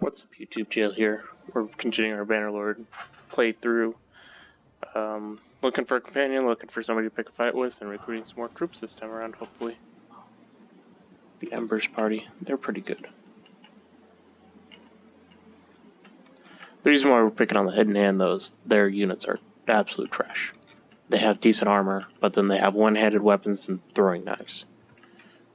What's up, YouTube? Jale here. We're continuing our Bannerlord playthrough. Looking for a companion, looking for somebody to pick a fight with, and recruiting some more troops this time around, hopefully. The Embers party, they're pretty good. The reason why we're picking on the Hidden Hand, though, is their units are absolute trash. They have decent armor, but then they have one-handed weapons and throwing knives.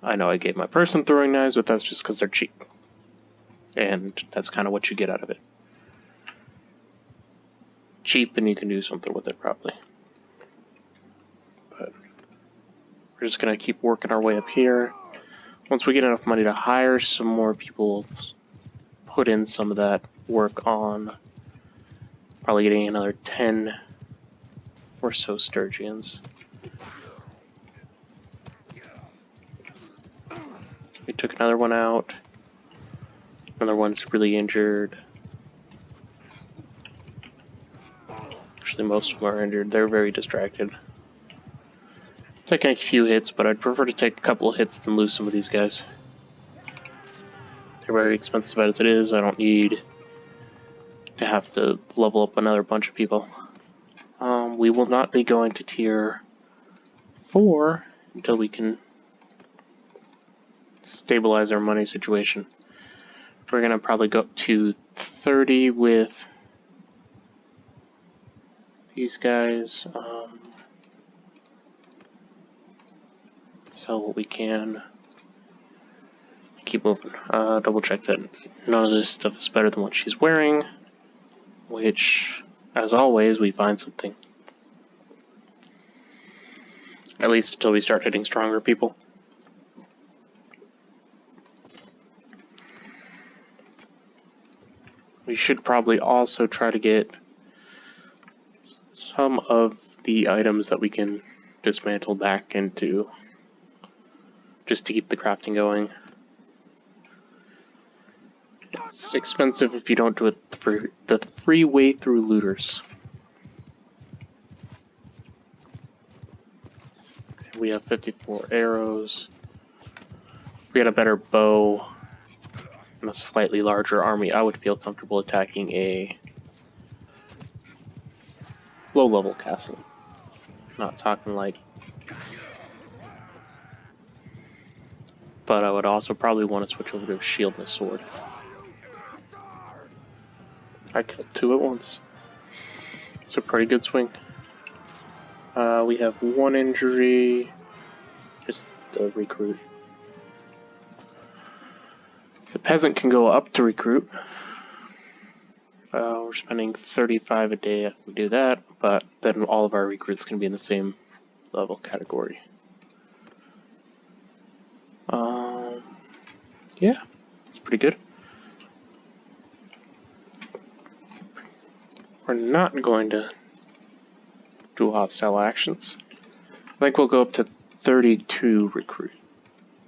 I know I gave my person throwing knives, but that's just because they're cheap. And that's kind of what you get out of it. Cheap, and you can do something with it, probably. But we're just going to keep working our way up here. Once we get enough money to hire some more people, put in some of that work on probably getting another 10 or so Sturgians. So we took another one out. Another one's really injured. Actually, most of them are injured. They're very distracted. Taking a few hits, but I'd prefer to take a couple of hits than lose some of these guys. They're very expensive as it is. I don't need to have to level up another bunch of people. We will not be going to tier 4 until we can stabilize our money situation. We're going to probably go up to 30 with these guys. Sell what we can. Keep moving. Double check that none of this stuff is better than what she's wearing. Which, as always, we find something. At least until we start hitting stronger people. We should probably also try to get some of the items that we can dismantle back into, just to keep the crafting going. It's expensive if you don't do it for the free way through looters. We have 54 arrows. If we had a better bow and a slightly larger army, I would feel comfortable attacking a low-level castle. Not talking like... But I would also probably want to switch over to a shield and a sword. I killed 2 at once. It's a pretty good swing. We have 1 injury. Just the recruit. The peasant can go up to recruit. We're spending 35 a day if we do that, but then all of our recruits can be in the same level category. Yeah, it's pretty good. We're not going to do hostile actions. I think we'll go up to 32 recruit.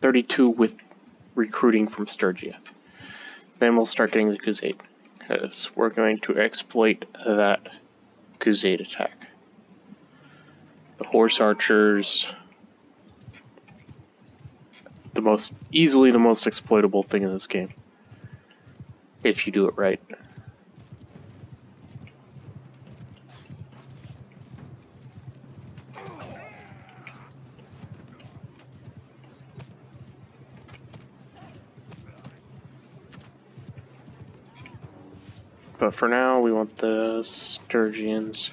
32 with recruiting from Sturgia. Then we'll start getting the Crusade, because we're going to exploit that Crusade attack. The horse archers, easily the most exploitable thing in this game, if you do it right. But for now, we want the Sturgians.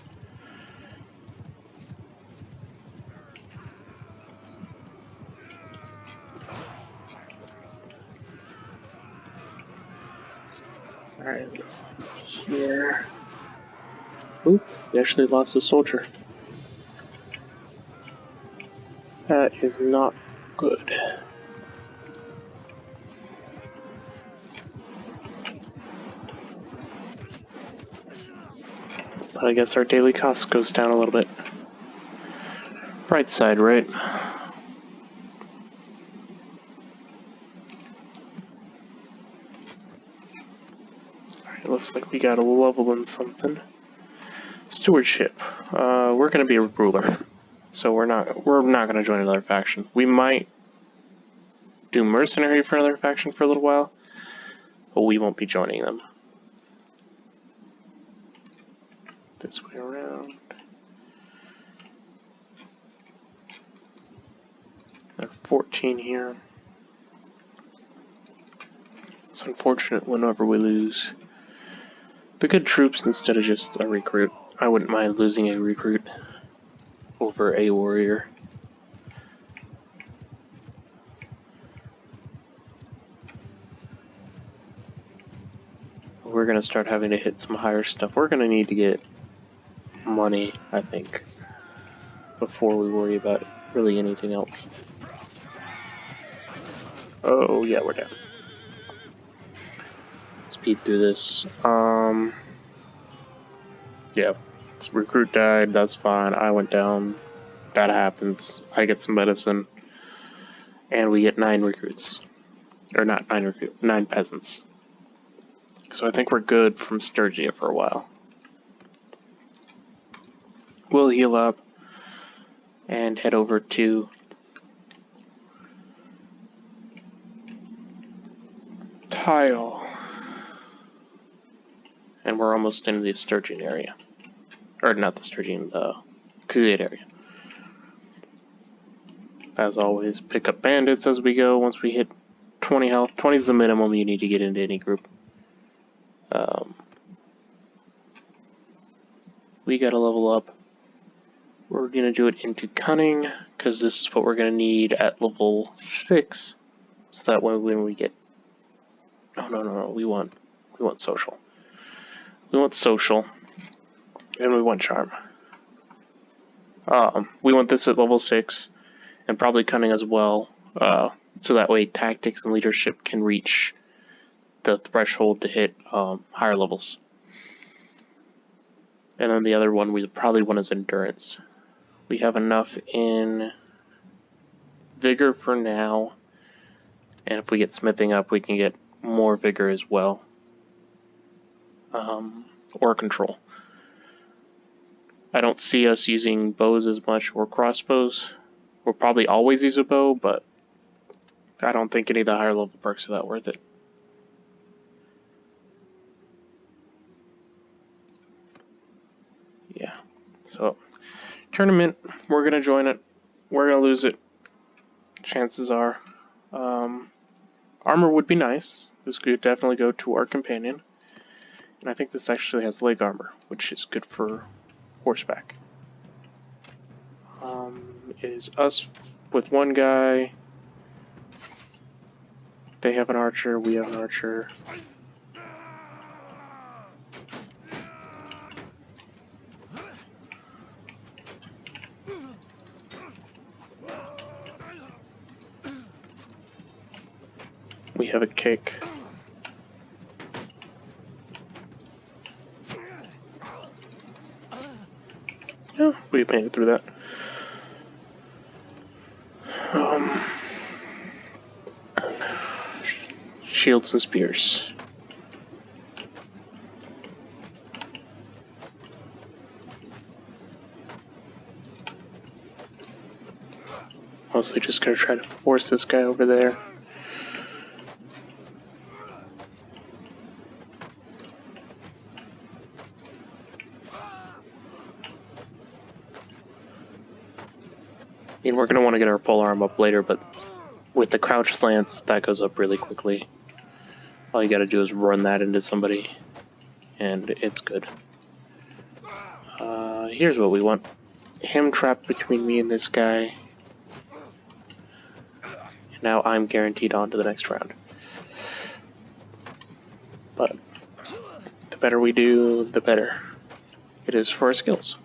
Alright, let's see here. Oop, we actually lost a soldier. That is not good. But I guess our daily cost goes down a little bit. Bright side, right? Alright, looks like we got a level in something. Stewardship. We're gonna be a ruler. So we're not gonna join another faction. We might do mercenary for another faction for a little while. but we won't be joining them. This way around. There are 14 here. It's unfortunate whenever we lose the good troops instead of just a recruit. I wouldn't mind losing a recruit over a warrior. We're gonna start having to hit some higher stuff. We're gonna need to get money, I think, before we worry about really anything else. Oh yeah, we're down. Speed through this. Yeah, this recruit died, that's fine. I went down. That happens. I get some medicine. And we get 9 recruits. Or not 9 recruits, 9 peasants. So I think we're good from Sturgia for a while. We'll heal up and head over to Tile. And we're almost into the Sturgian area. Or not the Sturgian, the Khazid area. As always, pick up bandits as we go. Once we hit 20 health, 20 is the minimum you need to get into any group. We gotta level up. We're gonna do it into cunning, because this is what we're gonna need at level 6. So that way when we get... Oh, no, we want social. We want social. And we want charm. We want this at level 6. And probably cunning as well. So that way tactics and leadership can reach the threshold to hit higher levels. And then the other one we probably want is endurance. We have enough in vigor for now. And if we get smithing up, we can get more vigor as well. Or control. I don't see us using bows as much or crossbows. We'll probably always use a bow, but I don't think any of the higher level perks are that worth it. Yeah. So, tournament, we're going to join it. We're going to lose it. Chances are. Armor would be nice. This could definitely go to our companion. And I think this actually has leg armor, which is good for horseback. It is us with one guy. They have an archer, we have an archer. We have a kick. Yeah, we made it through that. Shields and spears. Mostly just gonna try to force this guy over there. I mean, we're gonna want to get our polearm up later, but with the crouch slants, that goes up really quickly. All you gotta do is run that into somebody, and it's good. Here's what we want. Him trapped between me and this guy. Now I'm guaranteed on to the next round. But the better we do, the better it is for our skills.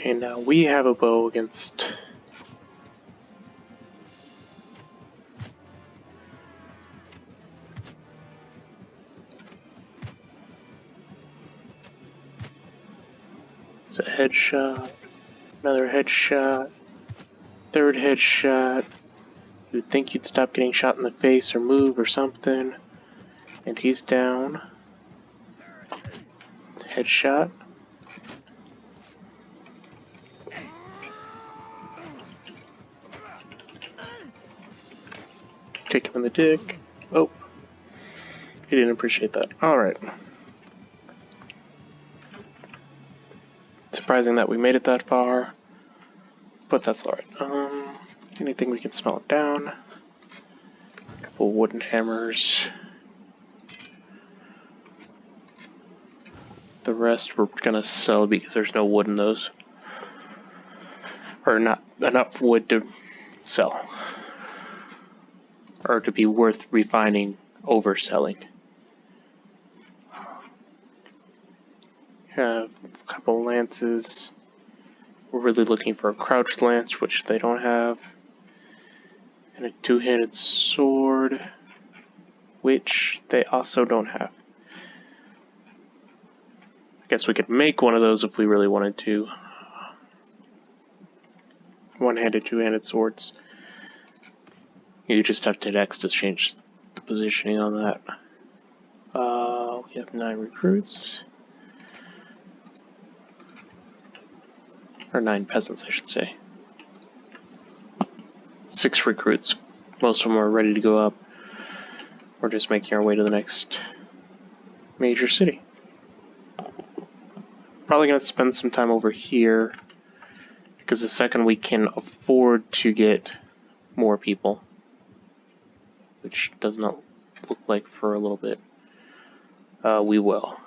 Okay, now we have a bow against... It's a headshot, another headshot, third headshot, You'd think you'd stop getting shot in the face or move or something. And he's down. Headshot. Kick him in the dick. Oh. He didn't appreciate that. Alright. Surprising that we made it that far. But that's alright. Anything we can smell it down. A couple wooden hammers. The rest we're gonna sell because there's no wood in those. Or not enough wood to sell. Or to be worth refining over selling. Have a couple lances. We're really looking for a crouched lance, which they don't have. And a two-handed sword, which they also don't have. I guess we could make one of those if we really wanted to. One-handed, two-handed swords. You just have to hit X to change the positioning on that. We have 9 recruits. Or 9 peasants, I should say. 6 recruits. Most of them are ready to go up. We're just making our way to the next major city. Probably going to spend some time over here, because the second we can afford to get more people, which does not look like for a little bit, we will.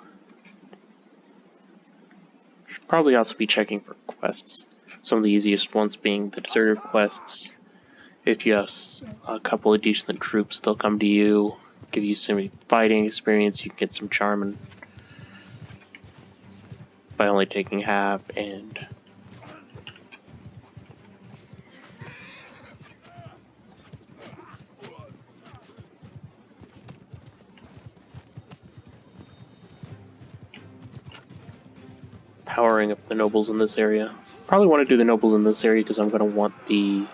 Should probably also be checking for quests. Some of the easiest ones being the deserter quests. If you have a couple of decent troops, they'll come to you, give you some fighting experience, you can get some charm and by only taking half, and powering up the nobles in this area. Probably want to do the nobles in this area because I'm going to want the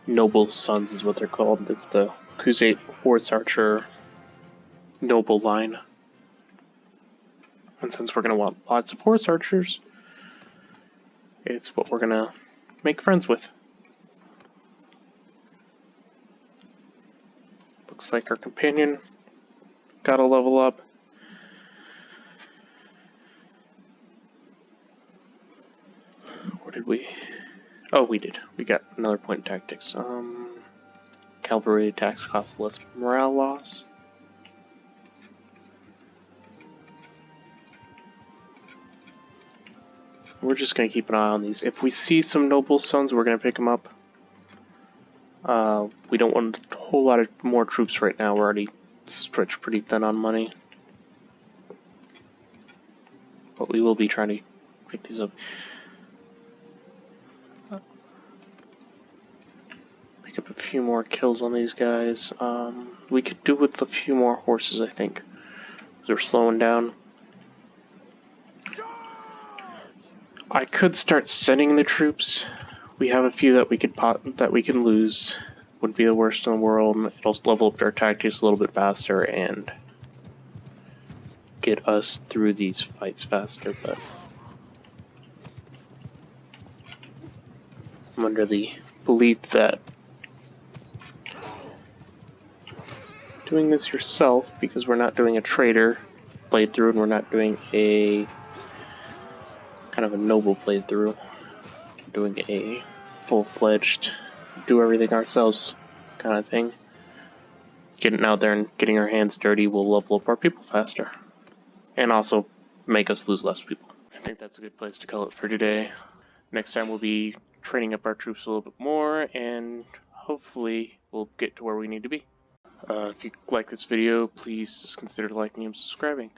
noble sons is what they're called. It's the Crusade Horse Archer noble line. And since we're going to want lots of horse archers, it's what we're going to make friends with. Looks like our companion got a level up. Where did we? Oh, we did. We got another point in tactics. Cavalry attacks cost less morale loss. We're just going to keep an eye on these. If we see some noble sons, we're going to pick them up. We don't want a whole lot of more troops right now. We're already stretched pretty thin on money. But we will be trying to pick these up. Pick up a few more kills on these guys. We could do with a few more horses, I think. They're slowing down. I could start sending the troops. We have a few that we could can lose. Wouldn't be the worst in the world. It'll level up our tactics a little bit faster and get us through these fights faster. But I'm under the belief that doing this yourself, because we're not doing a trader playthrough and we're not doing a kind of a noble playthrough, doing a full-fledged do everything ourselves kind of thing. Getting out there and getting our hands dirty will level up our people faster and also make us lose less people. I think that's a good place to call it for today. Next time we'll be training up our troops a little bit more and hopefully we'll get to where we need to be. If you like this video, please consider liking and subscribing.